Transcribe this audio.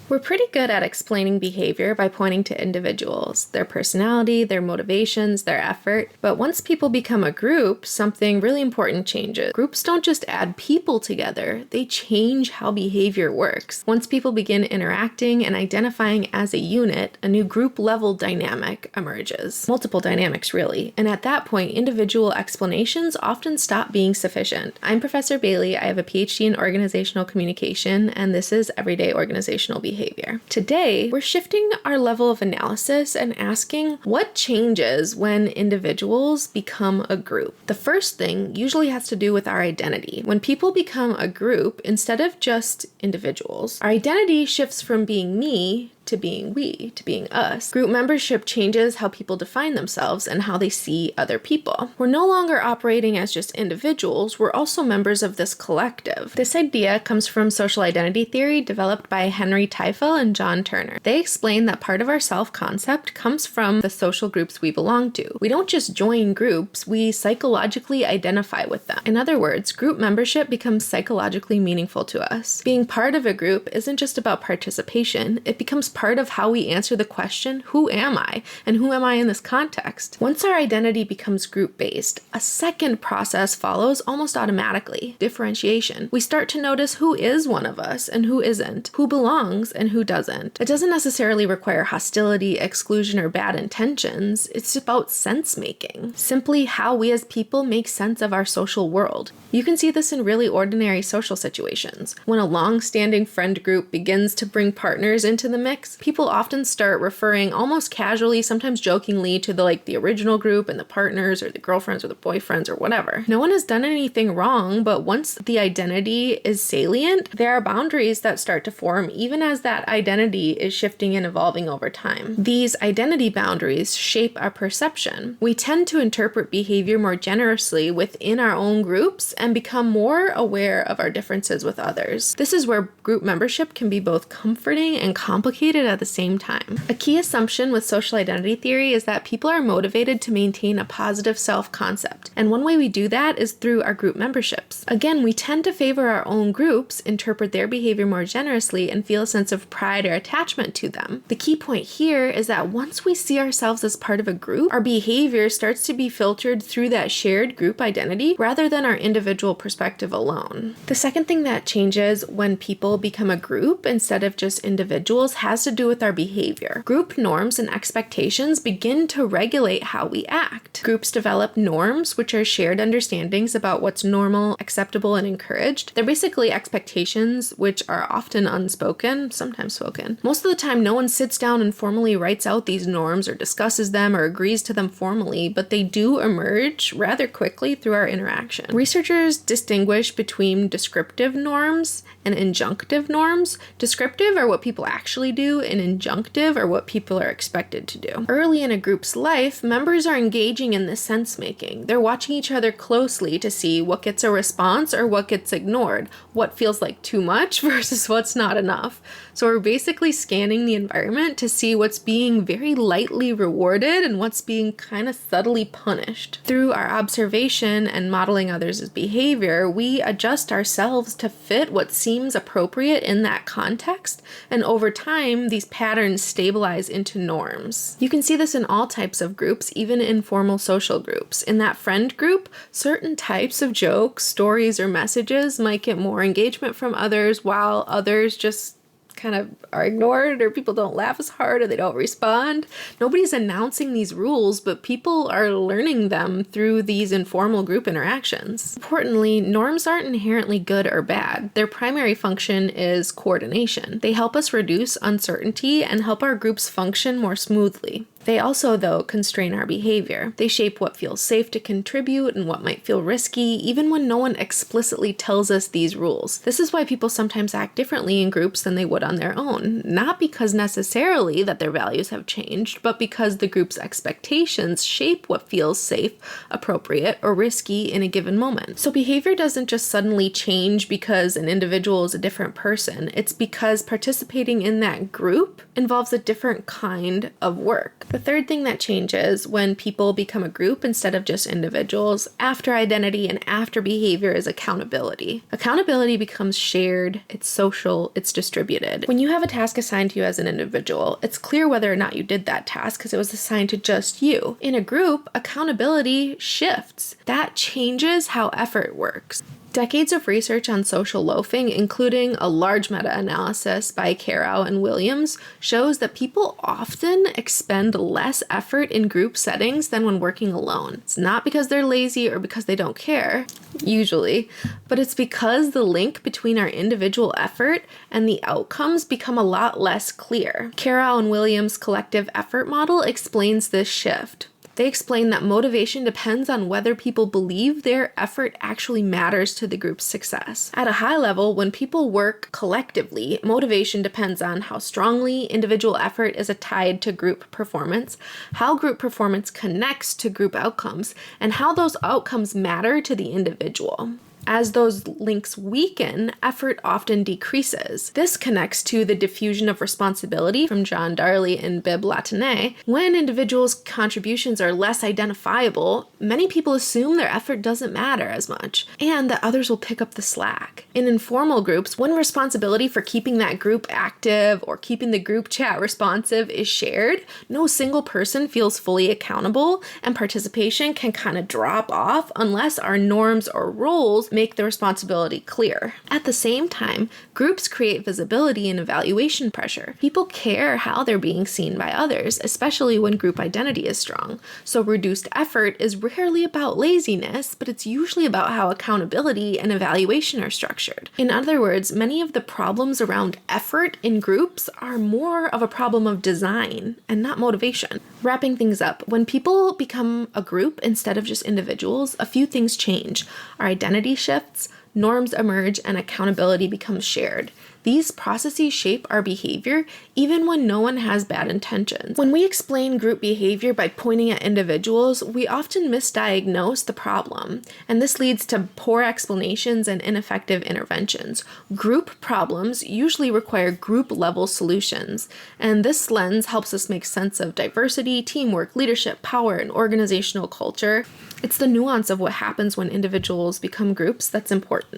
We're pretty good at explaining behavior by pointing to individuals, their personality, their motivations, their effort. But once people become a group, something really important changes. Groups don't just add people together, they change how behavior works. Once people begin interacting and identifying as a unit, a new group-level dynamic emerges. Multiple dynamics, really. And at that point, individual explanations often stop being sufficient. I'm Professor Bailey. I have a Ph.D. in organizational communication, and this is Everyday Organizational Behavior. Today, we're shifting our level of analysis and asking what changes when individuals become a group. The first thing usually has to do with our identity. When people become a group, instead of just individuals, our identity shifts from being me to being we, to being us. Group membership changes how people define themselves and how they see other people. We're no longer operating as just individuals, we're also members of this collective. This idea comes from social identity theory developed by Henry Teifel and John Turner. They explain that part of our self-concept comes from the social groups we belong to. We don't just join groups, we psychologically identify with them. In other words, group membership becomes psychologically meaningful to us. Being part of a group isn't just about participation, it becomes part of how we answer the question, who am I? And who am I in this context? Once our identity becomes group-based, a second process follows almost automatically: differentiation. We start to notice who is one of us and who isn't, who belongs and who doesn't. It doesn't necessarily require hostility, exclusion, or bad intentions. It's about sense-making. Simply how we as people make sense of our social world. You can see this in really ordinary social situations. When a long-standing friend group begins to bring partners into the mix, people often start referring almost casually, sometimes jokingly, to the original group and the partners or the girlfriends or the boyfriends or whatever. No one has done anything wrong, but once the identity is salient, there are boundaries that start to form even as that identity is shifting and evolving over time. These identity boundaries shape our perception. We tend to interpret behavior more generously within our own groups and become more aware of our differences with others. This is where group membership can be both comforting and complicated at the same time. A key assumption with social identity theory is that people are motivated to maintain a positive self-concept, and one way we do that is through our group memberships. Again, we tend to favor our own groups, interpret their behavior more generously, and feel a sense of pride or attachment to them. The key point here is that once we see ourselves as part of a group, our behavior starts to be filtered through that shared group identity rather than our individual perspective alone. The second thing that changes when people become a group instead of just individuals has to do with our behavior. Group norms and expectations begin to regulate how we act. Groups develop norms, which are shared understandings about what's normal, acceptable, and encouraged. They're basically expectations, which are often unspoken, sometimes spoken. Most of the time, no one sits down and formally writes out these norms or discusses them or agrees to them formally, but they do emerge rather quickly through our interaction. Researchers distinguish between descriptive norms and injunctive norms. Descriptive are what people actually do, and injunctive are what people are expected to do. Early in a group's life, members are engaging in this sense-making. They're watching each other closely to see what gets a response or what gets ignored, what feels like too much versus what's not enough. So we're basically scanning the environment to see what's being very lightly rewarded and what's being kind of subtly punished. Through our observation and modeling others' behavior, we adjust ourselves to fit what seems appropriate in that context, and over time, these patterns stabilize into norms. You can see this in all types of groups, even informal social groups. In that friend group, certain types of jokes, stories, or messages might get more engagement from others, while others just kind of are ignored, or people don't laugh as hard, or they don't respond. Nobody's announcing these rules, but people are learning them through these informal group interactions. Importantly, norms aren't inherently good or bad. Their primary function is coordination. They help us reduce uncertainty and help our groups function more smoothly. They also, though, constrain our behavior. They shape what feels safe to contribute and what might feel risky, even when no one explicitly tells us these rules. This is why people sometimes act differently in groups than they would on their own, not because necessarily that their values have changed, but because the group's expectations shape what feels safe, appropriate, or risky in a given moment. So behavior doesn't just suddenly change because an individual is a different person. It's because participating in that group involves a different kind of work. The The third thing that changes when people become a group instead of just individuals, after identity and after behavior, is accountability. Accountability becomes shared, it's social, it's distributed. When you have a task assigned to you as an individual, it's clear whether or not you did that task because it was assigned to just you. In a group, accountability shifts. That changes how effort works. Decades of research on social loafing, including a large meta-analysis by Carrow and Williams, shows that people often expend less effort in group settings than when working alone. It's not because they're lazy or because they don't care, usually, but it's because the link between our individual effort and the outcomes become a lot less clear. Carrow and Williams' collective effort model explains this shift. They explain that motivation depends on whether people believe their effort actually matters to the group's success. At a high level, when people work collectively, motivation depends on how strongly individual effort is tied to group performance, how group performance connects to group outcomes, and how those outcomes matter to the individual. As those links weaken, effort often decreases. This connects to the diffusion of responsibility from John Darley and Bib Latané. When individuals' contributions are less identifiable, many people assume their effort doesn't matter as much, and that others will pick up the slack. In informal groups, when responsibility for keeping that group active or keeping the group chat responsive is shared, no single person feels fully accountable, and participation can kind of drop off unless our norms or roles make the responsibility clear. At the same time, groups create visibility and evaluation pressure. People care how they're being seen by others, especially when group identity is strong. So reduced effort is rarely about laziness, but it's usually about how accountability and evaluation are structured. In other words, many of the problems around effort in groups are more of a problem of design and not motivation. Wrapping things up, when people become a group instead of just individuals, a few things change. Our identity shifts, norms emerge, and accountability becomes shared. These processes shape our behavior even when no one has bad intentions. When we explain group behavior by pointing at individuals, we often misdiagnose the problem, and this leads to poor explanations and ineffective interventions. Group problems usually require group-level solutions, and this lens helps us make sense of diversity, teamwork, leadership, power, and organizational culture. It's the nuance of what happens when individuals become groups that's important.